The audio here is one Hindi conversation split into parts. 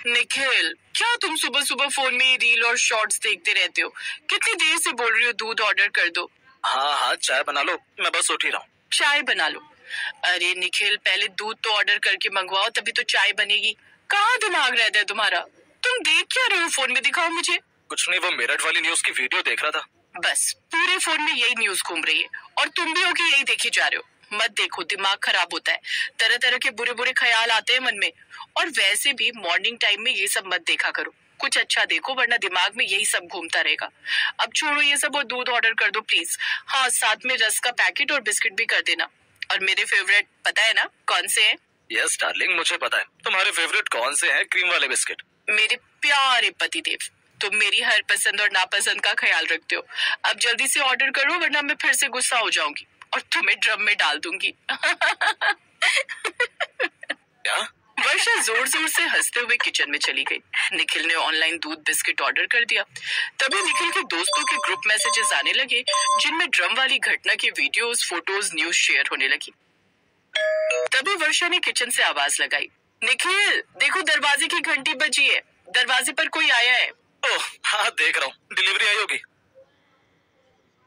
निखिल, क्या तुम सुबह सुबह फोन में रील और शॉर्ट्स देखते रहते हो? कितनी देर से बोल रही हो दूध ऑर्डर कर दो। हाँ हाँ, चाय बना लो, मैं बस उठ ही रहा हूँ। चाय बना लो? अरे निखिल, पहले दूध तो ऑर्डर करके मंगवाओ, तभी तो चाय बनेगी। कहाँ दिमाग रहता है तुम्हारा? तुम देख क्या रहे हो फोन में? दिखाओ मुझे। कुछ नहीं, वो मेरठ वाली न्यूज की वीडियो देख रहा था। बस पूरे फोन में यही न्यूज घूम रही है और तुम भी हो कि यही देखे जा रहे हो? मत देखो, दिमाग खराब होता है, तरह तरह के बुरे बुरे ख्याल आते हैं मन में। और वैसे भी मॉर्निंग टाइम में ये सब मत देखा करो, कुछ अच्छा देखो, वरना दिमाग में यही सब घूमता रहेगा। अब छोड़ो ये सब और दूध ऑर्डर कर दो प्लीज। हाँ, साथ में रस का पैकेट और बिस्किट भी कर देना। और मेरे फेवरेट पता है ना कौन से हैं? यस डार्लिंग, मुझे पता है। तुम्हारे फेवरेट कौन से हैं? क्रीम वाले बिस्किट। मेरे प्यारे पतिदेव, तुम मेरी हर पसंद और नापसंद का ख्याल रखते हो। अब जल्दी से ऑर्डर करो, वरना मैं फिर से गुस्सा हो जाऊंगी और तुम्हें ड्रम में डाल दूंगी। क्या? वर्षा जोर जोर से हंसते हुए किचन में चली गई। निखिल ने ऑनलाइन दूध बिस्किट ऑर्डर कर दिया। तभी निखिल के दोस्तों के ग्रुप मैसेजेस आने लगे, जिनमें ड्रम वाली घटना की वीडियोस, फोटोज, न्यूज शेयर होने लगी। तभी वर्षा ने किचन से आवाज लगाई, निखिल देखो, दरवाजे की घंटी बजी है, दरवाजे पर कोई आया है। ओह हाँ, देख रहा हूँ, डिलीवरी आई होगी।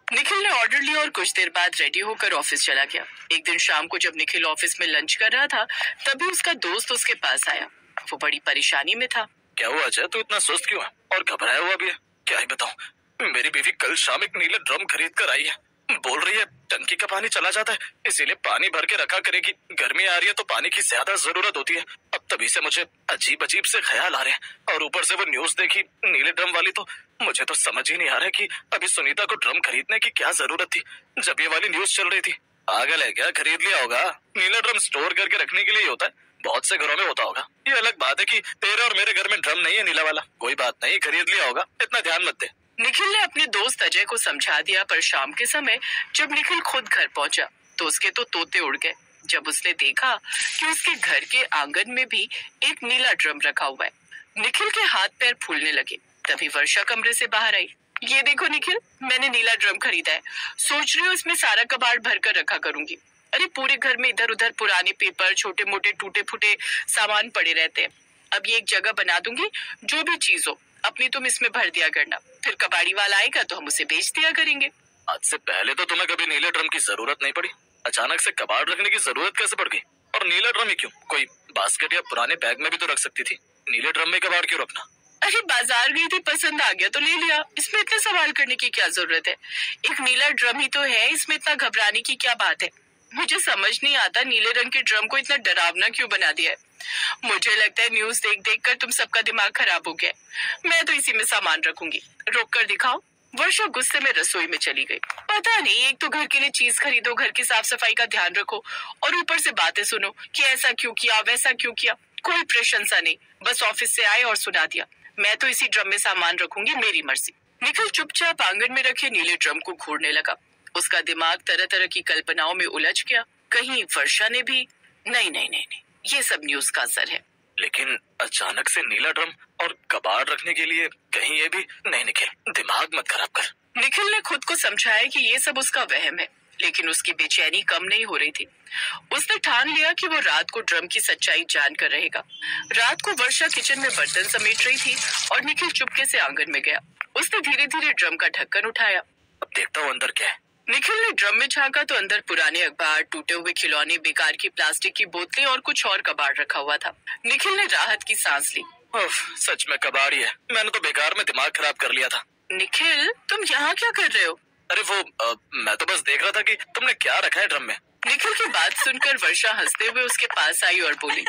निखिल ने ऑर्डर लिया और कुछ देर बाद रेडी होकर ऑफिस चला गया। एक दिन शाम को जब निखिल ऑफिस में लंच कर रहा था, तभी उसका दोस्त उसके पास आया। वो बड़ी परेशानी में था। क्या हुआ अजय, तू इतना सुस्त क्यों है और घबराया हुआ भी है? क्या ही बताऊं, मेरी बीवी कल शाम एक नीले ड्रम खरीद कर आई है। बोल रही है टंकी का पानी चला जाता है, इसीलिए पानी भर के रखा करेगी। गर्मी आ रही है तो पानी की ज्यादा जरूरत होती है। अब तभी से मुझे अजीब अजीब से ख्याल आ रहे हैं और ऊपर से वो न्यूज देखी नीले ड्रम वाली, तो मुझे तो समझ ही नहीं आ रहा है कि अभी सुनीता को ड्रम खरीदने की क्या जरूरत थी जब ये वाली न्यूज चल रही थी। पागल है क्या? खरीद लिया होगा। नीला ड्रम स्टोर करके रखने के लिए ही होता है, बहुत से घरों में होता होगा। ये अलग बात है कि तेरे और मेरे घर में ड्रम नहीं है नीला वाला। कोई बात नहीं, खरीद लिया होगा, इतना ध्यान मत दे। निखिल ने अपने दोस्त अजय को समझा दिया, पर शाम के समय जब निखिल खुद घर पहुंचा तो उसके तो तोते उड़ गए जब उसने देखा कि उसके घर के आंगन में भी एक नीला ड्रम रखा हुआ है। निखिल के हाथ पैर फूलने लगे। तभी वर्षा कमरे से बाहर आई। ये देखो निखिल, मैंने नीला ड्रम खरीदा है, सोच रही हूँ इसमें सारा कबाड़ भर कर रखा करूंगी। अरे पूरे घर में इधर उधर पुराने पेपर, छोटे मोटे टूटे फूटे सामान पड़े रहते हैं। अब ये एक जगह बना दूंगी, जो भी चीज हो अपनी तुम इसमें भर दिया करना, फिर कबाड़ी वाला आएगा तो हम उसे बेच दिया करेंगे। आज से पहले तो तुम्हें कभी नीले ड्रम की जरूरत नहीं पड़ी, अचानक से कबाड़ रखने की जरूरत कैसे पड़ गई? और नीला ड्रम ही क्यों? कोई बास्केट या पुराने बैग में भी तो रख सकती थी, नीले ड्रम में कबाड़ क्यों रखना? अरे बाजार गई थी, पसंद आ गया तो ले लिया, इसमें इतने सवाल करने की क्या जरूरत है? एक नीला ड्रम ही तो है, इसमें इतना घबराने की क्या बात है? मुझे समझ नहीं आता नीले रंग के ड्रम को इतना डरावना क्यों बना दिया है। मुझे लगता है न्यूज देख देख कर तुम सबका दिमाग खराब हो गया। मैं तो इसी में सामान रखूंगी, रोक कर दिखाओ। वर्षा गुस्से में रसोई में चली गई। पता नहीं, एक तो घर के लिए चीज खरीदो, घर की साफ सफाई का ध्यान रखो और ऊपर से बातें सुनो कि ऐसा क्यों किया, वैसा क्यों किया। कोई प्रशंसा नहीं, बस ऑफिस से आए और सुना दिया। मैं तो इसी ड्रम में सामान रखूंगी, मेरी मर्जी। निखिल चुपचाप आंगन में रखे नीले ड्रम को घूरने लगा। उसका दिमाग तरह तरह की कल्पनाओं में उलझ गया। कहीं वर्षा ने भी नहीं नहीं नहीं नहीं, ये सब न्यूज का असर है। लेकिन अचानक से नीला ड्रम और कबाड़ रखने के लिए कहीं ये भी नहीं। निखिल, दिमाग मत खराब कर। निखिल ने खुद को समझाया कि ये सब उसका वहम है, लेकिन उसकी बेचैनी कम नहीं हो रही थी। उसने ठान लिया कि वो रात को ड्रम की सच्चाई जान कर रहेगा। रात को वर्षा किचन में बर्तन समेट रही थी और निखिल चुपके से आंगन में गया। उसने धीरे धीरे ड्रम का ढक्कन उठाया। अब देखता हूँ अंदर क्या है। निखिल ने ड्रम में झांका तो अंदर पुराने अखबार, टूटे हुए खिलौने, बेकार की प्लास्टिक की बोतलें और कुछ और कबाड़ रखा हुआ था। निखिल ने राहत की सांस ली। सच में कबाड़ ही है, मैंने तो बेकार में दिमाग खराब कर लिया था। निखिल, तुम यहाँ क्या कर रहे हो? अरे मैं तो बस देख रहा था कि तुमने क्या रखा है ड्रम में। निखिल की बात सुनकर वर्षा हंसते हुए उसके पास आई और बोली,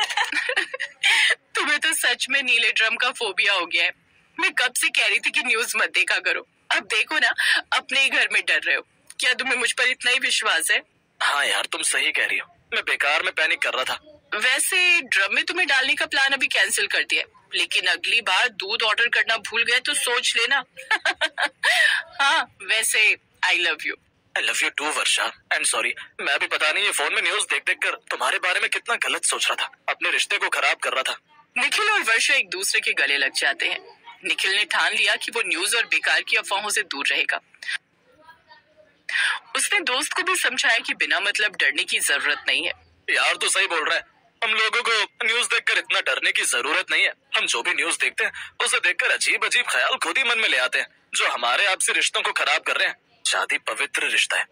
तुम्हें तो सच में नीले ड्रम का फोबिया हो गया है। मैं कब से कह रही थी कि न्यूज मत देखा करो। अब देखो ना, अपने ही घर में डर रहे हो। क्या तुम्हें मुझ पर इतना ही विश्वास है? हाँ यार, तुम सही कह रही हो, मैं बेकार में पैनिक कर रहा था। वैसे ड्रम में तुम्हें डालने का प्लान अभी कैंसिल कर दिया, लेकिन अगली बार दूध ऑर्डर करना भूल गए तो सोच लेना। हाँ, वैसे I love you. I love you too Varsha, and sorry, मैं भी पता नहीं ये फोन में न्यूज देख देख कर तुम्हारे बारे में कितना गलत सोच रहा था, अपने रिश्ते को खराब कर रहा था। निखिल और वर्षा एक दूसरे के गले लग जाते हैं। निखिल ने ठान लिया कि वो न्यूज और बेकार की अफवाहों से दूर रहेगा। उसने दोस्त को भी समझाया कि बिना मतलब डरने की जरूरत नहीं है। यार तू सही बोल रहा है, हम लोगों को न्यूज देखकर इतना डरने की जरूरत नहीं है। हम जो भी न्यूज देखते हैं उसे देखकर अजीब अजीब ख्याल खुद ही मन में ले आते हैं, जो हमारे आपसी रिश्तों को खराब कर रहे हैं। शादी पवित्र रिश्ता है।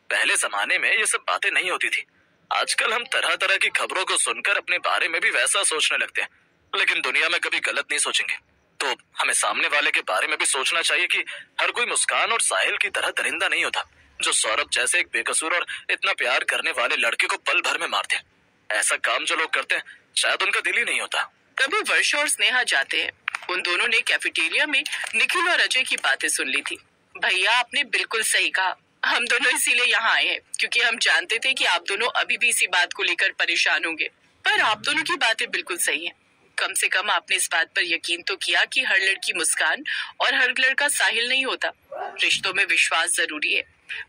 पहले जमाने में ये सब बातें नहीं होती थी। आजकल हम तरह तरह की खबरों को सुनकर अपने बारे में भी वैसा सोचने लगते हैं, लेकिन दुनिया में कभी गलत नहीं सोचेंगे। तो हमें सामने वाले के बारे में भी सोचना चाहिए कि हर कोई मुस्कान और साहिल की तरह दरिंदा नहीं होता, जो सौरभ जैसे एक बेकसूर और इतना प्यार करने वाले लड़के को पल भर में मारते हैं। ऐसा काम जो लोग करते हैं शायद उनका दिल ही नहीं होता। कभी वर्षा और स्नेहा जाते हैं। उन दोनों ने कैफेटेरिया में निखिल और अजय की बातें सुन ली थी। भैया, आपने बिल्कुल सही कहा। हम दोनों इसीलिए यहाँ आए हैं क्योंकि हम जानते थे कि आप दोनों अभी भी इसी बात को लेकर परेशान होंगे। पर आप दोनों की बातें बिल्कुल सही हैं। कम से कम आपने इस बात पर यकीन तो किया कि हर लड़की मुस्कान और हर लड़का साहिल नहीं होता। रिश्तों में विश्वास जरूरी है।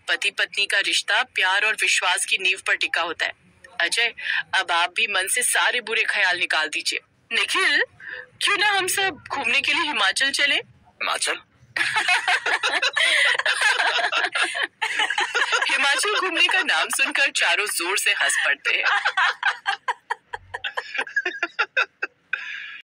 पति पत्नी का रिश्ता प्यार और विश्वास की नींव पर टिका होता है। अजय, अब आप भी मन से सारे बुरे ख्याल निकाल दीजिए। निखिल, क्यों ना हम सब घूमने के लिए हिमाचल चले? हिमाचल? हिमाचल घूमने का नाम सुनकर चारों जोर से हंस पड़ते हैं।